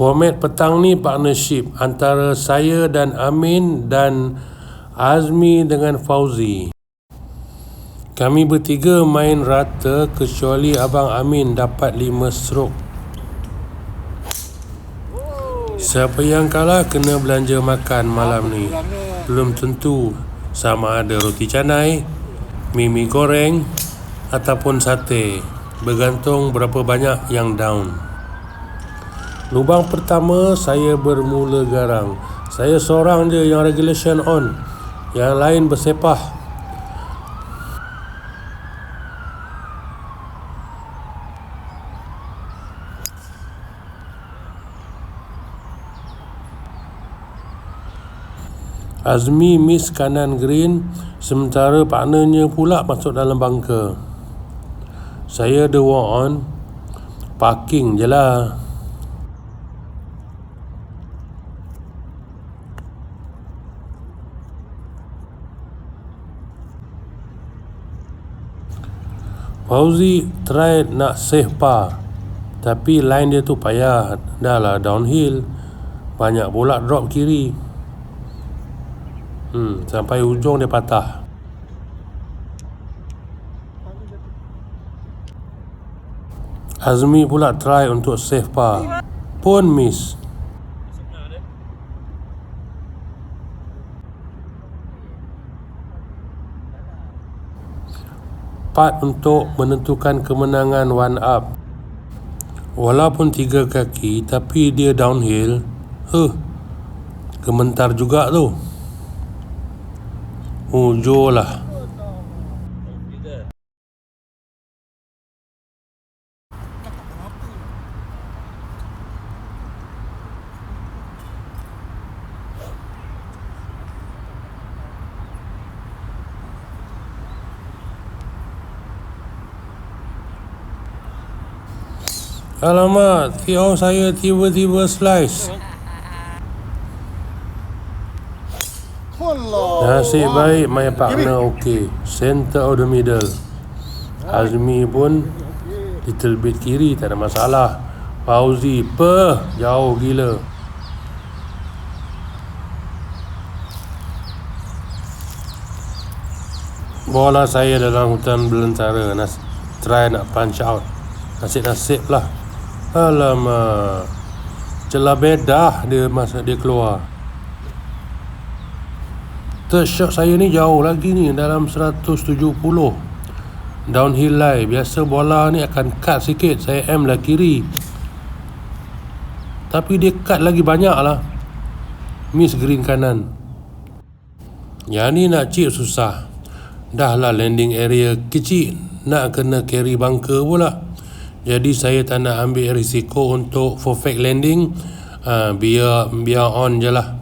Format petang ni partnership antara saya dan Amin dan Azmi dengan Fauzi. Kami bertiga main rata kecuali Abang Amin dapat 5 stroke. Siapa yang kalah kena belanja makan malam ni. Belum tentu sama ada roti canai, mi goreng ataupun sate. Bergantung berapa banyak yang down. Lubang pertama saya bermula garang. Saya seorang je yang regulation on. Yang lain bersepah. Azmi miss kanan green, sementara partnernya pula masuk dalam bunker. Saya the walk on, parking je lah. Fauzi try nak save par, tapi line dia tu payah. Dah lah downhill, banyak pula drop kiri. Sampai ujung dia patah. Azmi pula try untuk save par, pun miss. Part untuk menentukan kemenangan one up. Walaupun 3 kaki, tapi dia downhill. Gementar juga tu. Hujur lah. Alamak, tee-off saya tiba-tiba slice. Nasib baik my partner okey, center of the middle. Azmi pun little bit kiri, tak ada masalah. Fauzi jauh gila. Bola saya dalam hutan belantara, try nak punch out. Nasib-nasib lah. Alamak, celah bedah dia masa dia keluar. Third shot saya ni jauh lagi ni, dalam 170 downhill lie. Biasa bola ni akan cut sikit, saya aim lah kiri, tapi dia cut lagi banyak lah. Miss green kanan. Yang ni nak chip susah. Dah lah landing area kecil, nak kena carry bunker pula. Jadi saya tak nak ambil risiko untuk perfect landing. Biar on je lah.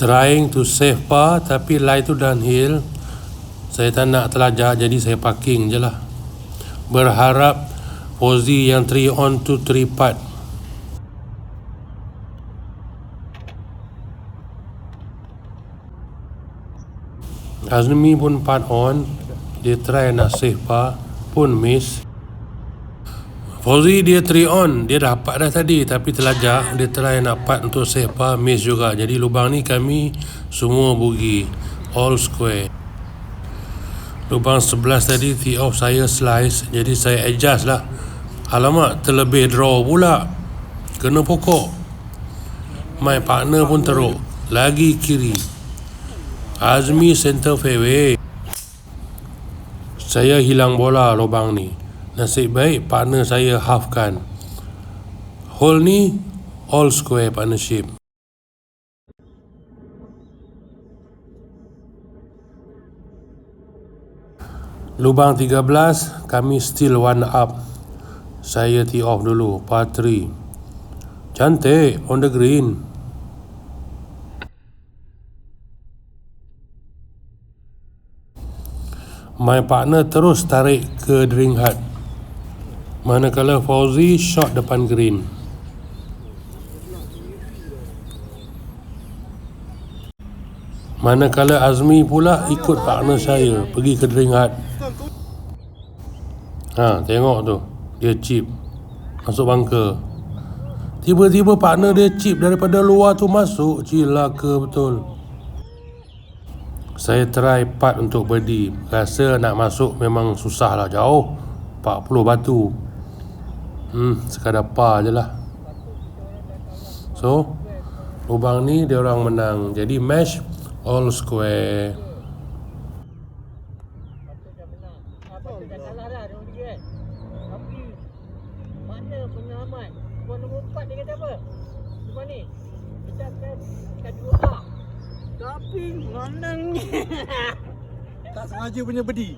Trying to save par, tapi line tu downhill. Saya tak nak terlajak, jadi saya parking je lah. Berharap Fauzi yang 3 on to 3 putt. Azmi pun putt on. Dia try nak save par, pun miss. Fauzi dia 3 on, dia dapat dah tadi, tapi terlajak. Dia try nak putt untuk save par, miss juga. Jadi lubang ni kami semua bogey, all square. Lubang 11 tadi tee off saya slice, jadi saya adjust lah. Alamak, terlebih draw pula, kena pokok. My partner pun teruk, lagi kiri. Azmi center fairway. Saya hilang bola lubang ni. Nasib baik partner saya halfkan. Hole ni all square partnership. Lubang 13, kami still one up. Saya tee off dulu, par 3. Cantik, on the green. My partner terus tarik ke drink hut, manakala Fauzi shot depan green. Manakala Azmi pula ikut partner saya pergi ke drink hut. Tengok tu, dia chip masuk bunker. Tiba-tiba partner dia chip daripada luar tu masuk. Cilaka betul. Saya try part untuk birdie. Rasa nak masuk memang susah lah, jauh 40 batu. Sekadar par je lah. So lubang ni dia orang menang. Jadi match all square. Dah kalah dah dia orang tiga kan. Tapi mana penyelamat tuan nombor 4 dia kata apa? Lepas ni kita akan kedua A. Tapi mana ni? Tak sengaja punya bedi.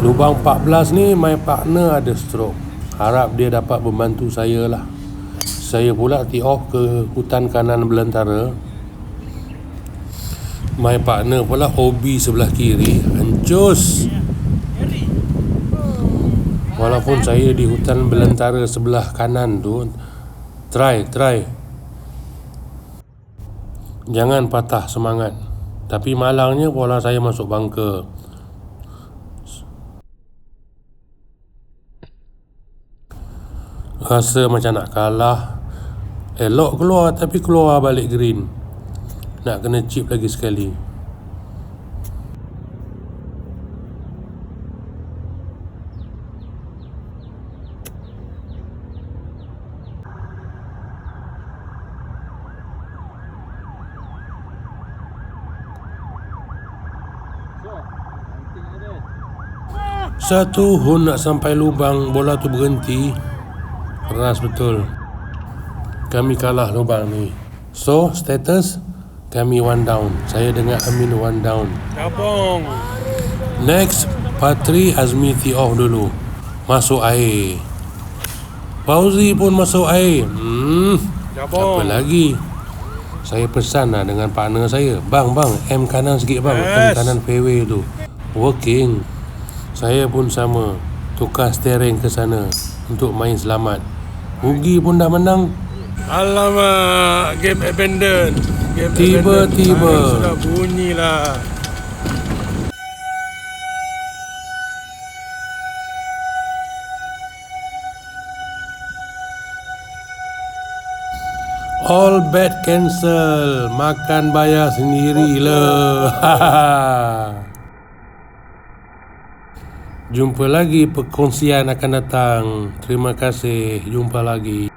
Lubang 14 ni my partner ada stroke. Harap dia dapat membantu saya lah. Saya pula tee off ke hutan kanan belantara. My partner pula OB sebelah kiri. Hancus. Walaupun saya di hutan belantara sebelah kanan tu, try. Jangan patah semangat. Tapi malangnya bola saya masuk bunker. Rasa macam nak kalah. Elok keluar tapi keluar balik green. Nak kena chip lagi sekali. Satu hun nak sampai lubang, bola tu berhenti. Keras betul. Kami kalah lubang ni. So status kami 1 down. Saya dengan Amin 1 down. Cabong. Next part 3 Azmi tee off dulu. Masuk air. Fauzi pun masuk air. Cabong. Apa lagi? Saya pesan lah dengan partner saya, Bang, M kanan sikit bang. M kanan fairway tu working. Saya pun sama, tukar steering ke sana untuk main selamat. Rugi pun dah menang. Alamak, game abandon. Tiba-tiba sudah bunyi lah. all bet cancel. Makan bayar sendiri lah. Jumpa lagi perkongsian akan datang. Terima kasih. Jumpa lagi.